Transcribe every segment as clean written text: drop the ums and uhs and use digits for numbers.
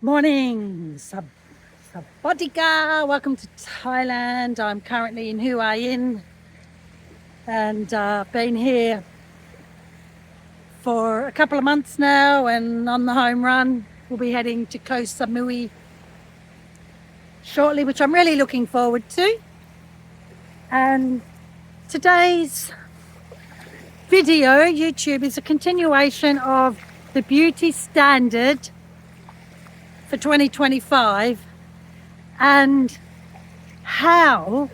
Morning, Sabatika. Welcome to Thailand. I'm currently in Hua Hin and been here for a couple of months now and on the home run. We'll be heading to Koh Samui shortly, which I'm really looking forward to. And today's video, YouTube, is a continuation of the beauty standard for 2025 and how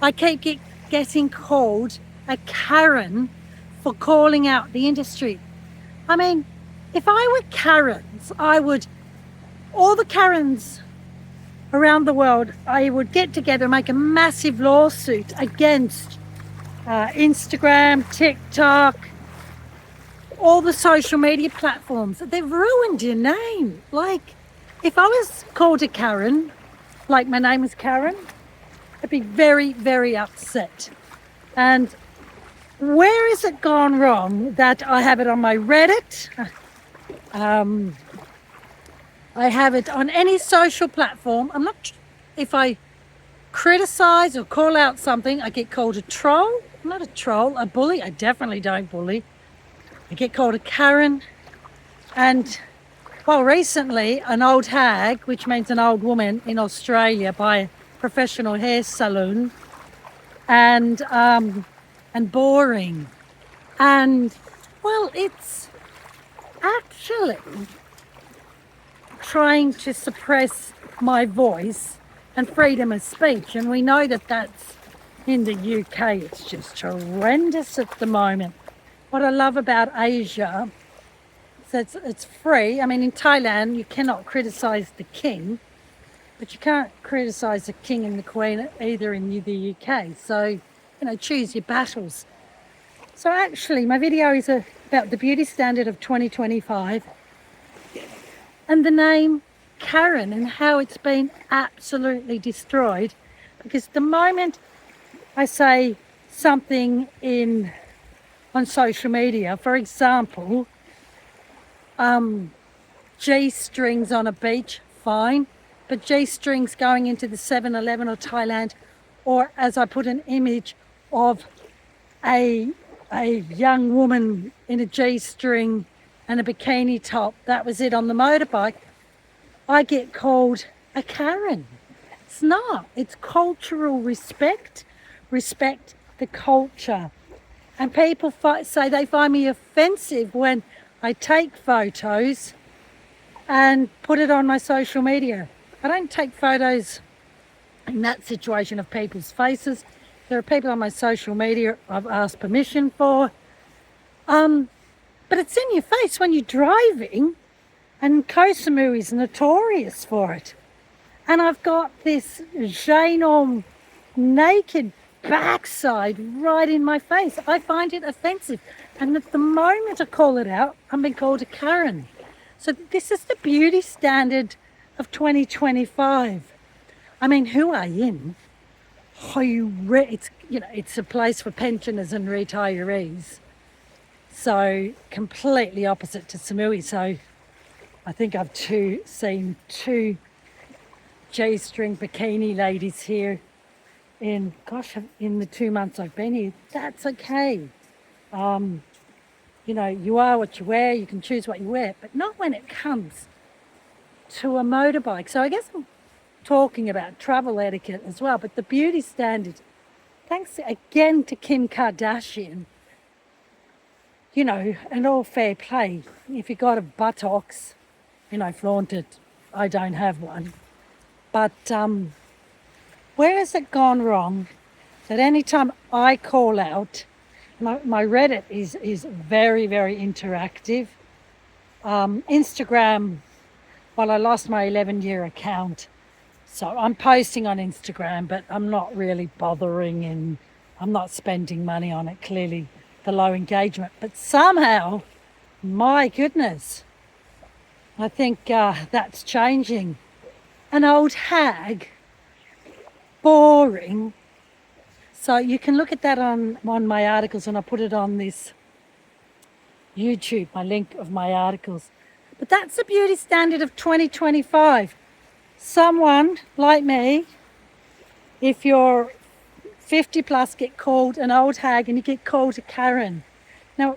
I keep getting called a Karen for calling out the industry. I mean, if I were Karens, all the Karens around the world, I would get together and make a massive lawsuit against Instagram, TikTok, all the social media platforms. They've ruined your name. Like, if I was called a Karen, like my name is Karen, I'd be very, very upset. And where has it gone wrong that I have it on my Reddit? I have it on any social platform. If I criticize or call out something, I get called a troll. I'm not a troll, a bully. I definitely don't bully. I get called a Karen. And, well, recently, an old hag, which means an old woman in Australia, by a professional hair salon, and boring. And, well, it's actually trying to suppress my voice and freedom of speech. And we know that that's in the UK. It's just horrendous at the moment. What I love about Asia is it's free. I mean, in Thailand, you cannot criticize the king, but you can't criticize the king and the queen either in the UK. So, choose your battles. So actually, my video is about the beauty standard of 2025 and the name Karen and how it's been absolutely destroyed. Because the moment I say something on social media, for example, G-strings on a beach, fine, but G-strings going into the 7-Eleven or Thailand, or as I put an image of a young woman in a G-string and a bikini top, that was it, on the motorbike, I get called a Karen. It's not. It's cultural respect the culture. And people say they find me offensive when I take photos and put it on my social media. I don't take photos in that situation of people's faces. There are people on my social media I've asked permission for. But it's in your face when you're driving, and Koh Samui is notorious for it. And I've got this ginormous naked backside right in my face. I find it offensive. And at the moment I call it out, I'm being called a Karen. So this is the beauty standard of 2025. I mean, Hua Hin, it's a place for pensioners and retirees. So completely opposite to Samui. So I think I've seen two G-string bikini ladies here in the 2 months I've been here. That's okay. You are what you wear, you can choose what you wear, but not when it comes to a motorbike. So I guess I'm talking about travel etiquette as well, but the beauty standard, thanks again to Kim Kardashian, and all fair play. If you got a buttocks, flaunt it. I don't have one. But where has it gone wrong that anytime I call out, my Reddit is very, very interactive. Instagram, well, I lost my 11-year account. So I'm posting on Instagram, but I'm not really bothering and I'm not spending money on it, clearly the low engagement. But somehow, my goodness, I think that's changing. An old hag, boring. So you can look at that on my articles, and I put it on this YouTube, my link of my articles. But that's the beauty standard of 2025. Someone like me, if you're 50 plus, get called an old hag and you get called a Karen. Now,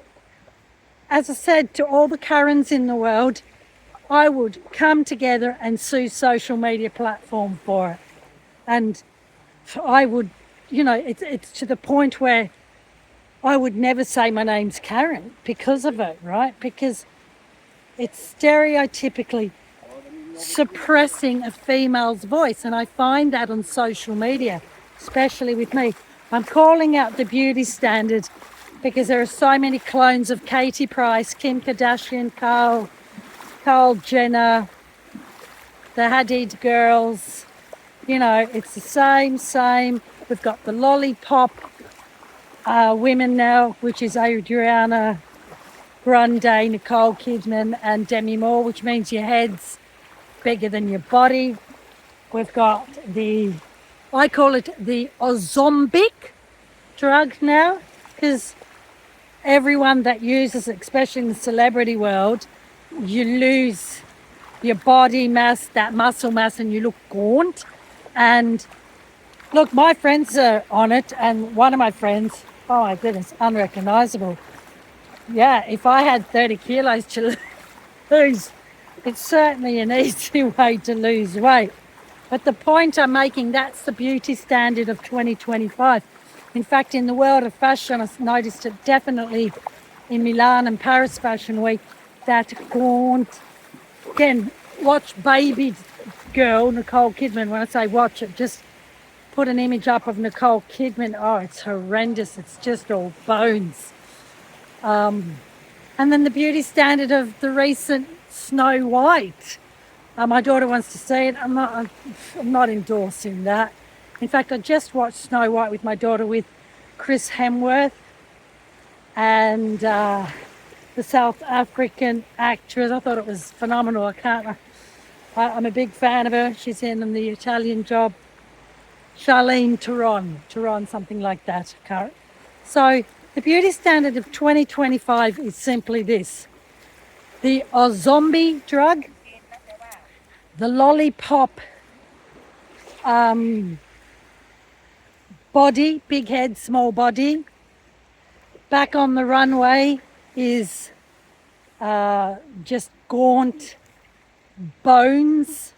as I said to all the Karens in the world, I would come together and sue social media platform for it. And I would, it's to the point where I would never say my name's Karen because of it, right? Because it's stereotypically suppressing a female's voice. And I find that on social media, especially with me. I'm calling out the beauty standard because there are so many clones of Katie Price, Kim Kardashian, Carl Jenner, the Hadid girls. It's the same. We've got the lollipop women now, which is Adriana Grande, Nicole Kidman and Demi Moore, which means your head's bigger than your body. We've got I call it the Ozempic drug now, because everyone that uses it, especially in the celebrity world, you lose your body mass, that muscle mass, and you look gaunt. And look, my friends are on it, and one of my friends, oh my goodness, unrecognizable. Yeah, if I had 30 kilos to lose, it's certainly an easy way to lose weight. But the point I'm making, that's the beauty standard of 2025. In fact, in the world of fashion, I've noticed it definitely in Milan and Paris Fashion Week, that gaunt. Again, watch Baby Girl, Nicole Kidman. When I say watch it, just put an image up of Nicole Kidman. Oh, it's horrendous. It's just all bones. And then the beauty standard of the recent Snow White. My daughter wants to see it. I'm not endorsing that. In fact, I just watched Snow White with my daughter with Chris Hemsworth and the South African actress. I thought it was phenomenal. I'm a big fan of her. She's in the Italian Job. Charlene Theron, something like that. So the beauty standard of 2025 is simply this: the Ozempic drug, the lollipop body, big head, small body. Back on the runway is just gaunt bones.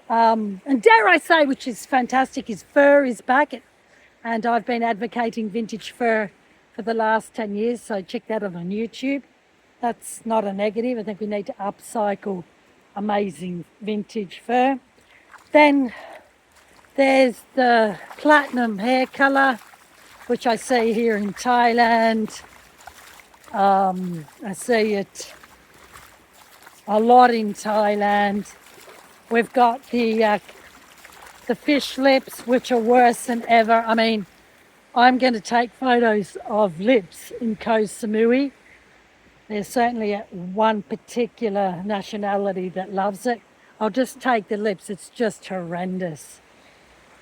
And dare I say, which is fantastic, is fur is back. And I've been advocating vintage fur for the last 10 years, so check that out on YouTube. That's not a negative. I think we need to upcycle amazing vintage fur. Then there's the platinum hair color, which I see here in Thailand. I see it a lot in Thailand. We've got the fish lips, which are worse than ever. I mean, I'm going to take photos of lips in Koh Samui. There's certainly one particular nationality that loves it. I'll just take the lips. It's just horrendous.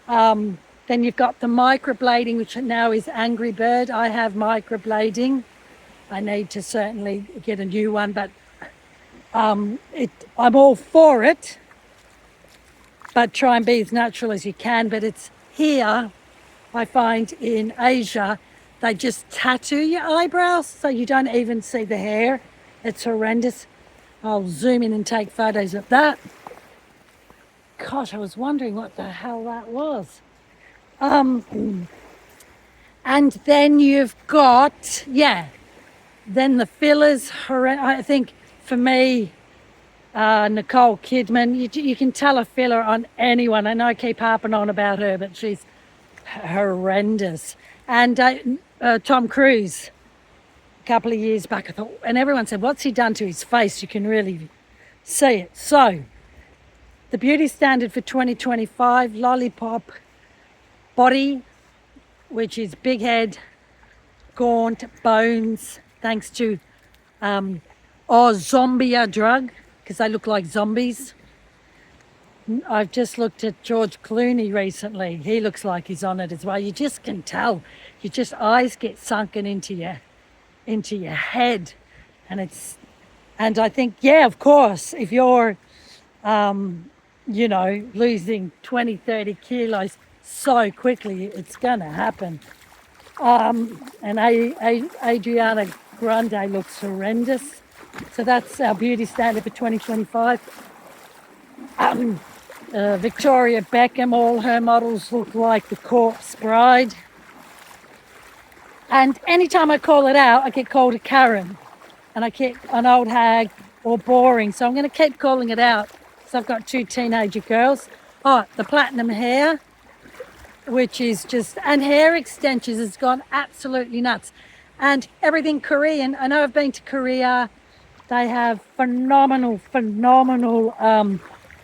Then you've got the microblading, which now is Angry Bird. I have microblading. I need to certainly get a new one, but I'm all for it. But try and be as natural as you can. But it's here, I find in Asia, they just tattoo your eyebrows so you don't even see the hair. It's horrendous. I'll zoom in and take photos of that. Gosh, I was wondering what the hell that was. And then you've got, then the fillers. I think for me, Nicole Kidman, you can tell a filler on anyone. I know I keep harping on about her, but she's horrendous. And Tom Cruise, a couple of years back, I thought, and everyone said, what's he done to his face? You can really see it. So the beauty standard for 2025, lollipop body, which is big head, gaunt bones, thanks to Ozempic drug, because they look like zombies. I've just looked at George Clooney recently. He looks like he's on it as well. You just can tell. Your eyes get sunken into your head, and it's And I think, yeah, of course, if you're, losing 20, 30 kilos so quickly, it's going to happen. And Adriana Grande looks horrendous. So that's our beauty standard for 2025. Victoria Beckham, all her models look like the corpse bride. And anytime I call it out, I get called a Karen. And I get an old hag or boring. So I'm going to keep calling it out. So I've got 2 teenager girls. Oh, the platinum hair, which is just, and hair extensions has gone absolutely nuts. And everything Korean. I know I've been to Korea. They have phenomenal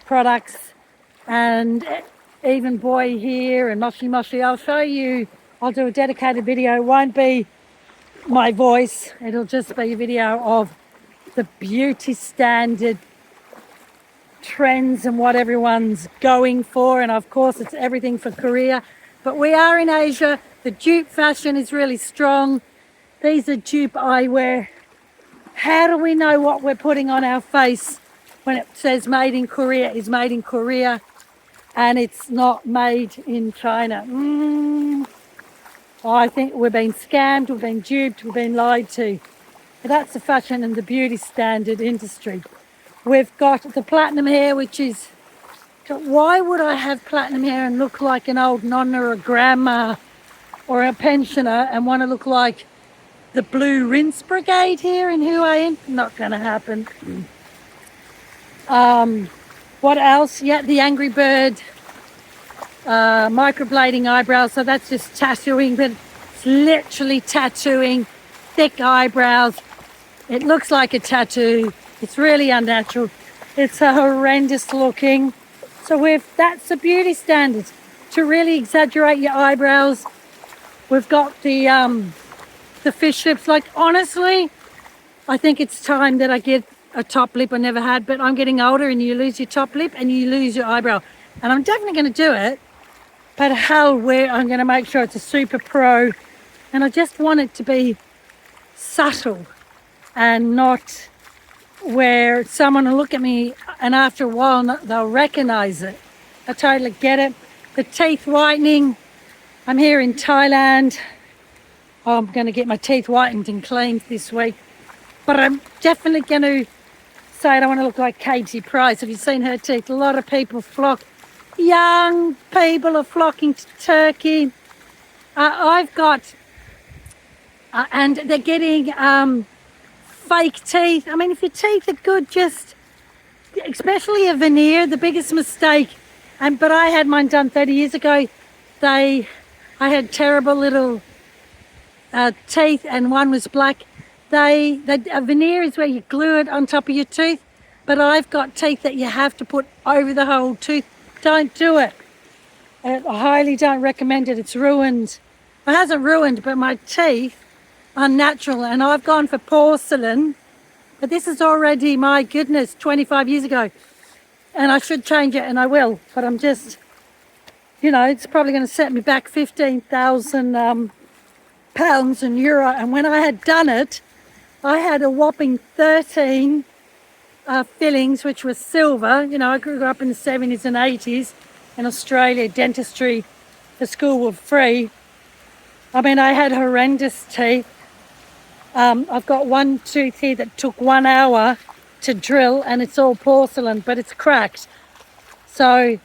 products. And even boy here and moshi moshi. I'll show you, I'll do a dedicated video. It won't be my voice. It'll just be a video of the beauty standard trends and what everyone's going for. And of course, it's everything for Korea. But we are in Asia. The dupe fashion is really strong. These are dupe eyewear. How do we know what we're putting on our face when it says made in Korea is made in Korea and it's not made in China? I think we've been scammed, we've been duped, we've been lied to. But that's the fashion and the beauty standard industry. We've got the platinum hair, which is, why would I have platinum hair and look like an old nonna or a grandma or a pensioner and want to look like the Blue Rinse Brigade here in Hua-Hin? Not going to happen. What else? Yeah, the Angry Bird microblading eyebrows. So that's just tattooing, but it's literally tattooing thick eyebrows. It looks like a tattoo. It's really unnatural. It's a horrendous looking. So that's the beauty standard, to really exaggerate your eyebrows. We've got the fish lips. Like, honestly, I think it's time that I get a top lip I never had, but I'm getting older and you lose your top lip and you lose your eyebrow. And I'm definitely going to do it, but I'm going to make sure it's a super pro. And I just want it to be subtle and not where someone will look at me and after a while they'll recognize it. I totally get it. The teeth whitening. I'm here in Thailand. I'm going to get my teeth whitened and cleaned this week. But I'm definitely going to say I don't want to look like Katie Price. Have you seen her teeth? A lot of people young people are flocking to Turkey. I've got, and they're getting fake teeth. I mean, if your teeth are good, especially a veneer, the biggest mistake. But I had mine done 30 years ago. I had terrible little teeth, and one was black. A veneer is where you glue it on top of your tooth, but I've got teeth that you have to put over the whole tooth. Don't do it. I highly don't recommend it. It's ruined. It hasn't ruined, but my teeth are natural, and I've gone for porcelain. But this is already, my goodness, 25 years ago, and I should change it, and I will. But I'm just, it's probably going to set me back 15,000 pounds and euro. And when I had done it, I had a whopping 13 fillings, which was silver. I grew up in the 70s and 80s in Australia. Dentistry for school was free. I mean, I had horrendous teeth. I've got one tooth here that took 1 hour to drill, and it's all porcelain, but it's cracked. So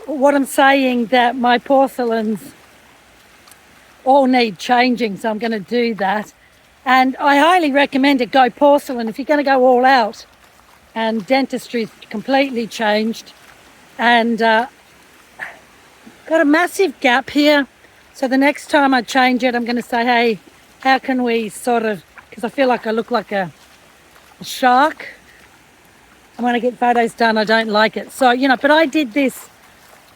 what I'm saying, that my porcelains all need changing, so I'm going to do that. And I highly recommend it. Go porcelain if you're going to go all out. And dentistry's completely changed. And got a massive gap here. So the next time I change it, I'm going to say, hey, how can we because I feel like I look like a shark. And when I get photos done, I don't like it. So, but I did this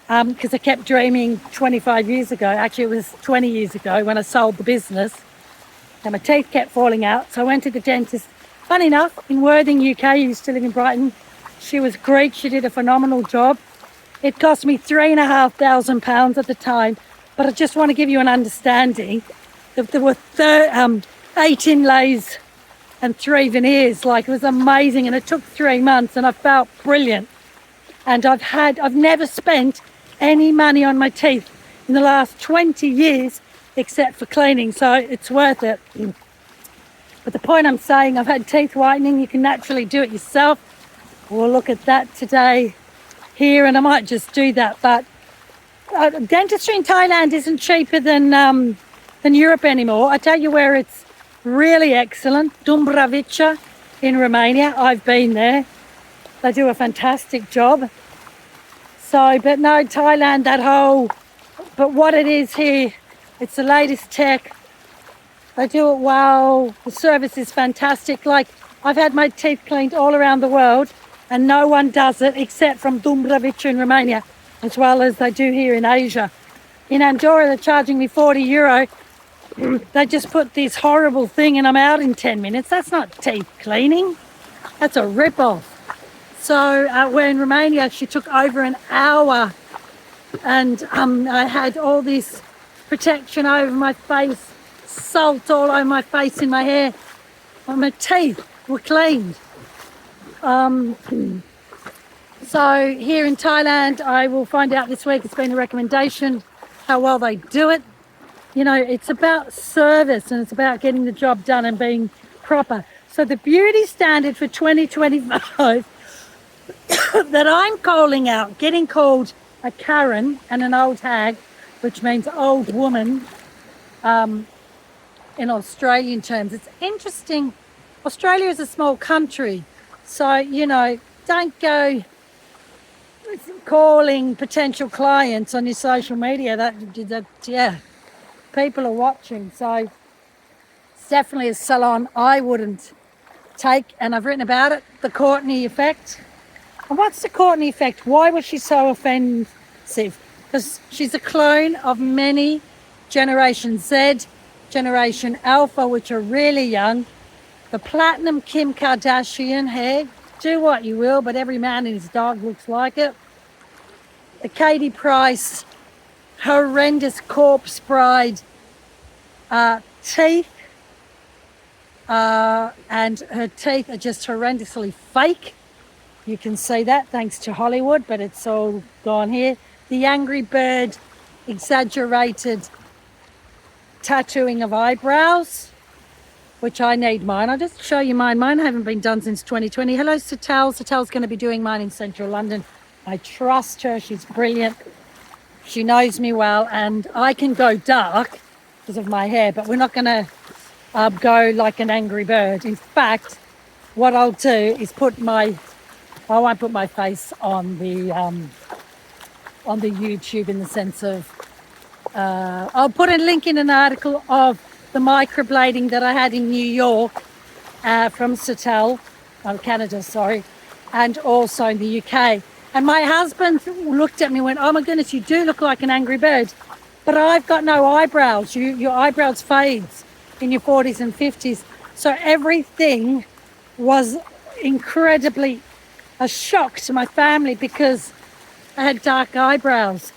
because I kept dreaming 25 years ago. Actually, it was 20 years ago when I sold the business. And my teeth kept falling out. So I went to the dentist. Funny enough, in Worthing, UK, I used to live in Brighton. She was Greek. She did a phenomenal job. It cost me £3,500 at the time. But I just want to give you an understanding that there were 8 inlays and 3 veneers. Like, it was amazing, and it took 3 months, and I felt brilliant. And I've never spent any money on my teeth in the last 20 years except for cleaning, so it's worth it. But the point I'm saying, I've had teeth whitening. You can naturally do it yourself. We'll look at that today here, and I might just do that. But dentistry in Thailand isn't cheaper than Europe anymore. I tell you where it's really excellent. Dumbrava in Romania. I've been there. They do a fantastic job. So, but no, Thailand, but what it is here, it's the latest tech. They do it well. The service is fantastic. Like, I've had my teeth cleaned all around the world, and no one does it except from Dumbrava in Romania, as well as they do here in Asia. In Andorra, they're charging me €40. They just put this horrible thing and I'm out in 10 minutes. That's not teeth cleaning. That's a rip-off. So we're in Romania, she took over an hour, and I had all this protection over my face, salt all over my face, in my hair, and my teeth were cleaned. So here in Thailand, I will find out this week, it's been a recommendation, how well they do it. You know, it's about service, and it's about getting the job done and being proper. So the beauty standard for 2025 that I'm calling out, getting called a Karen and an old hag, which means old woman in Australian terms. It's interesting. Australia is a small country, so, you know, don't go calling potential clients on your social media. Yeah, people are watching. So it's definitely a salon I wouldn't take, and I've written about it, the Courtney effect. And what's the Courtney effect? Why was she so offensive? Because she's a clone of many Generation Z, Generation Alpha, which are really young. The platinum Kim Kardashian hair, do what you will, but every man and his dog looks like it. The Katie Price, horrendous corpse bride teeth, and her teeth are just horrendously fake. You can see that thanks to Hollywood, but it's all gone here. The Angry Bird exaggerated tattooing of eyebrows, which I need mine. I'll just show you mine. Mine haven't been done since 2020. Hello, Satel. Satel's going to be doing mine in central London. I trust her. She's brilliant. She knows me well, and I can go dark because of my hair, but we're not going to go like an angry bird. In fact, what I'll do is I won't put my face on the YouTube, in the sense of I'll put a link in an article of the microblading that I had in New York from Satel, Canada, sorry, and also in the UK. And my husband looked at me and went, "Oh my goodness, you do look like an angry bird, but I've got no eyebrows. Your eyebrows fades in your 40s and 50s." So everything was incredibly a shock to my family because I had dark eyebrows.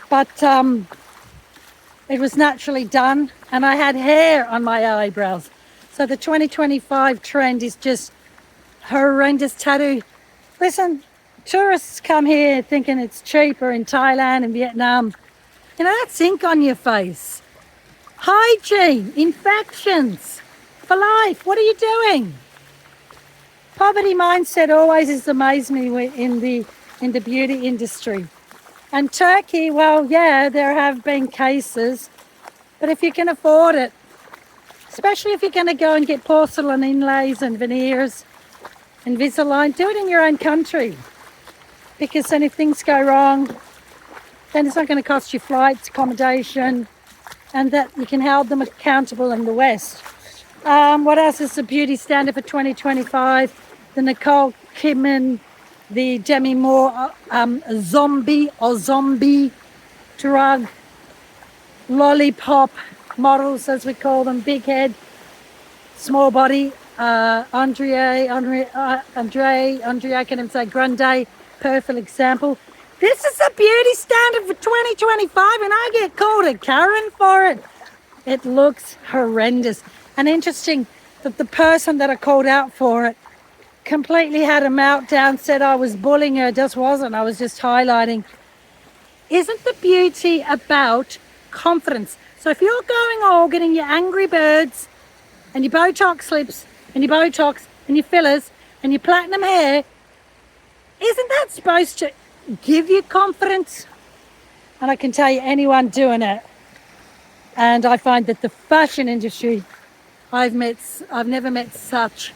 But it was naturally done, and I had hair on my eyebrows. So the 2025 trend is just horrendous tattoo. Listen, tourists come here thinking it's cheaper in Thailand and Vietnam. You know, that's ink on your face. Hygiene, infections for life. What are you doing? Poverty mindset always has amazed me in the beauty industry. And Turkey, well, yeah, there have been cases, but if you can afford it, especially if you're going to go and get porcelain inlays and veneers, Invisalign, do it in your own country. Because then if things go wrong, then it's not going to cost you flights, accommodation, and that you can hold them accountable in the West. What else is the beauty standard for 2025? The Nicole Kidman, the Demi Moore zombie drug lollipop models, as we call them, big head, small body. Andrea, I can even say Grande, perfect example. This is a beauty standard for 2025, and I get called a Karen for it. It looks horrendous. And interesting, that the person that I called out for it completely had a meltdown, said I was bullying her. Just wasn't. I was just highlighting. Isn't the beauty about confidence? So if you're going all getting your Angry Birds and your Botox lips and your Botox and your fillers and your platinum hair, isn't that supposed to give you confidence? And I can tell you, anyone doing it. And I find that the fashion industry, I've never met such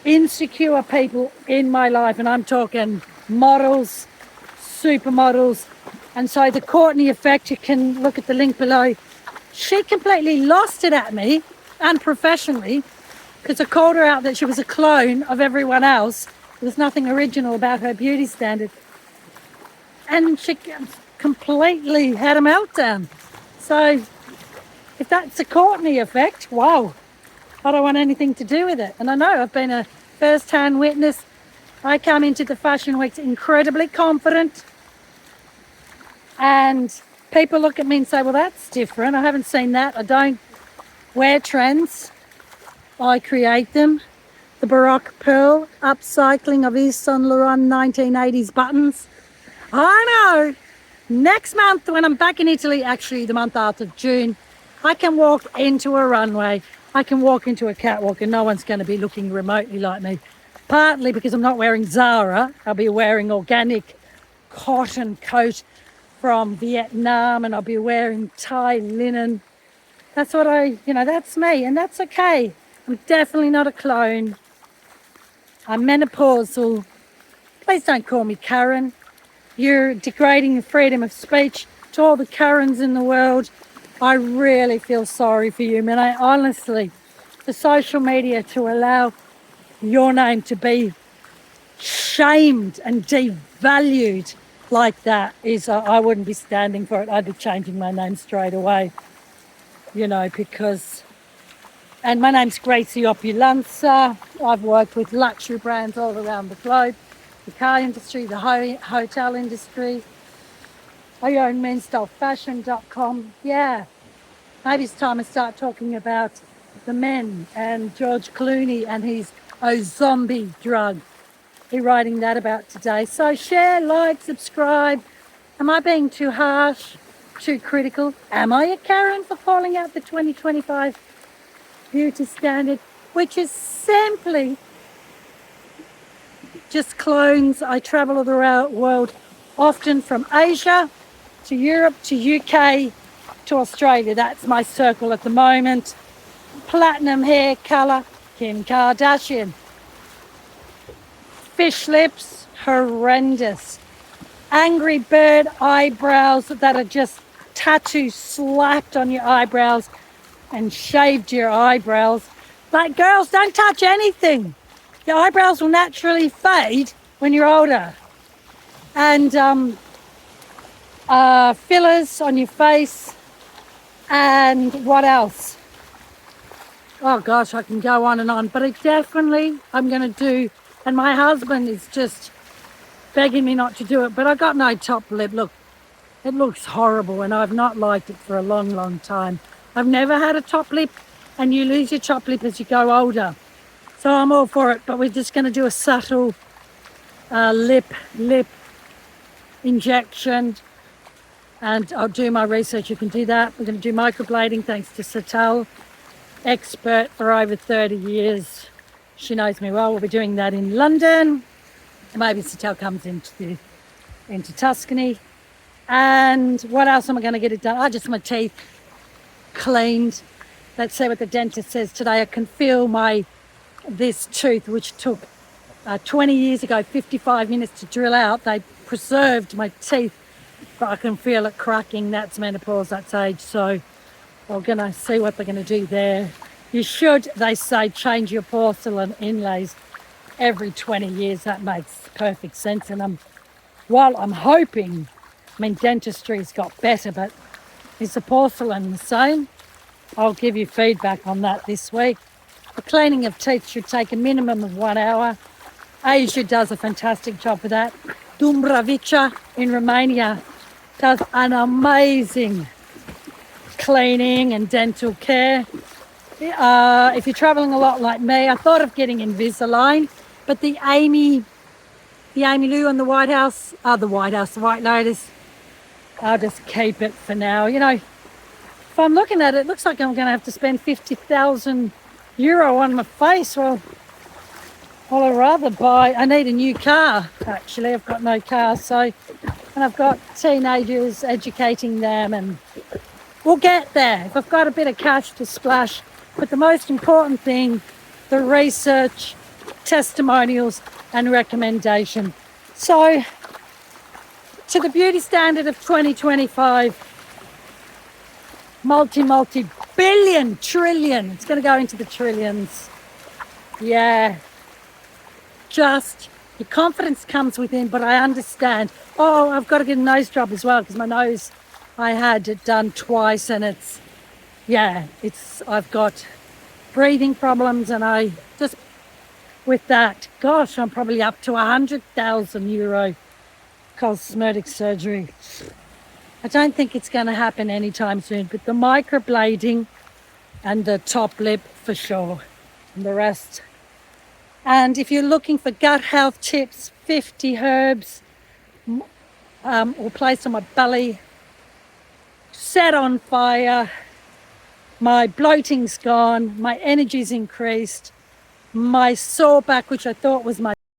insecure people in my life, and I'm talking models, supermodels. And so the Courtney effect, you can look at the link below. She completely lost it at me, unprofessionally, because I called her out that she was a clone of everyone else. There was nothing original about her beauty standard. And she completely had a meltdown. So if that's a Courtney effect, wow, I don't want anything to do with it. And I know I've been a first-hand witness. I come into the fashion weeks incredibly confident, and people look at me and say, well, that's different. I haven't seen that. I don't wear trends. I create them. The Baroque Pearl upcycling of Yves Saint Laurent 1980s buttons. I know. Next month when I'm back in Italy, actually the month after, June, I can walk into a runway. I can walk into a catwalk and no one's going to be looking remotely like me. Partly because I'm not wearing Zara. I'll be wearing organic cotton coat from Vietnam, and I'll be wearing Thai linen. That's what that's me, and that's okay. I'm definitely not a clone. I'm menopausal. Please don't call me Karen. You're degrading the freedom of speech to all the Karens in the world. I really feel sorry for you, man. I honestly, the social media to allow your name to be shamed and devalued like that is, I wouldn't be standing for it. I'd be changing my name straight away, because, and my name's Gracie Opulenza. I've worked with luxury brands all around the globe, the car industry, the hotel industry. I own menstylefashion.com. Yeah, maybe it's time I start talking about the men and George Clooney and his zombie drug. We're writing that about today. So share, like, subscribe. Am I being too harsh, too critical? Am I a Karen for calling out the 2025 beauty standard, which is simply just clones? I travel all the world, often from Asia to Europe to UK to Australia. That's my circle at the moment. Platinum hair colour, Kim Kardashian. Fish lips, horrendous. Angry Bird eyebrows that are just tattoo slapped on your eyebrows and shaved your eyebrows. Like, girls, don't touch anything. Your eyebrows will naturally fade when you're older. And fillers on your face. And what else? Oh gosh, I can go on and on. But I'm going to do, and my husband is just begging me not to do it, but I got no top lip. Look, it looks horrible, and I've not liked it for a long, long time. I've never had a top lip, and you lose your top lip as you go older. So I'm all for it, but we're just going to do a subtle lip injection, and I'll do my research. You can do that. We're going to do microblading thanks to Satel, expert for over 30 years. She knows me well. We'll be doing that in London. Maybe Satel comes into Tuscany. And what else am I going to get it done? Just my teeth cleaned. Let's see what the dentist says today. I can feel this tooth, which took 20 years ago, 55 minutes to drill out. They preserved my teeth, but I can feel it cracking. That's menopause, that's age. So we're going to see what they're going to do there. You should, they say, change your porcelain inlays every 20 years. That makes perfect sense. And while I'm hoping, dentistry's got better, but is the porcelain the same? I'll give you feedback on that this week. The cleaning of teeth should take a minimum of 1 hour. Asia does a fantastic job with that. Dumbravica in Romania does an amazing cleaning and dental care. If you're traveling a lot like me, I thought of getting Invisalign, but the Amy Lou on the White Lotus, I'll just keep it for now. You know, if I'm looking at it, it looks like I'm going to have to spend 50,000 euro on my face. Well, I'd rather I need a new car, actually. I've got no car, and I've got teenagers, educating them, and we'll get there. If I've got a bit of cash to splash, but the most important thing, the research, testimonials, and recommendation. So, to the beauty standard of 2025, multi-billion, trillion. It's going to go into the trillions. Yeah. Just your confidence comes within, but I understand. Oh, I've got to get a nose job as well because my nose, I had it done twice, and I've got breathing problems, and with that, gosh, I'm probably up to 100,000 euro cosmetic surgery. I don't think it's going to happen anytime soon, but the microblading and the top lip for sure, and the rest. And if you're looking for gut health tips, 50 herbs, or placed on my belly, set on fire, my bloating's gone, my energy's increased, my sore back, which I thought was my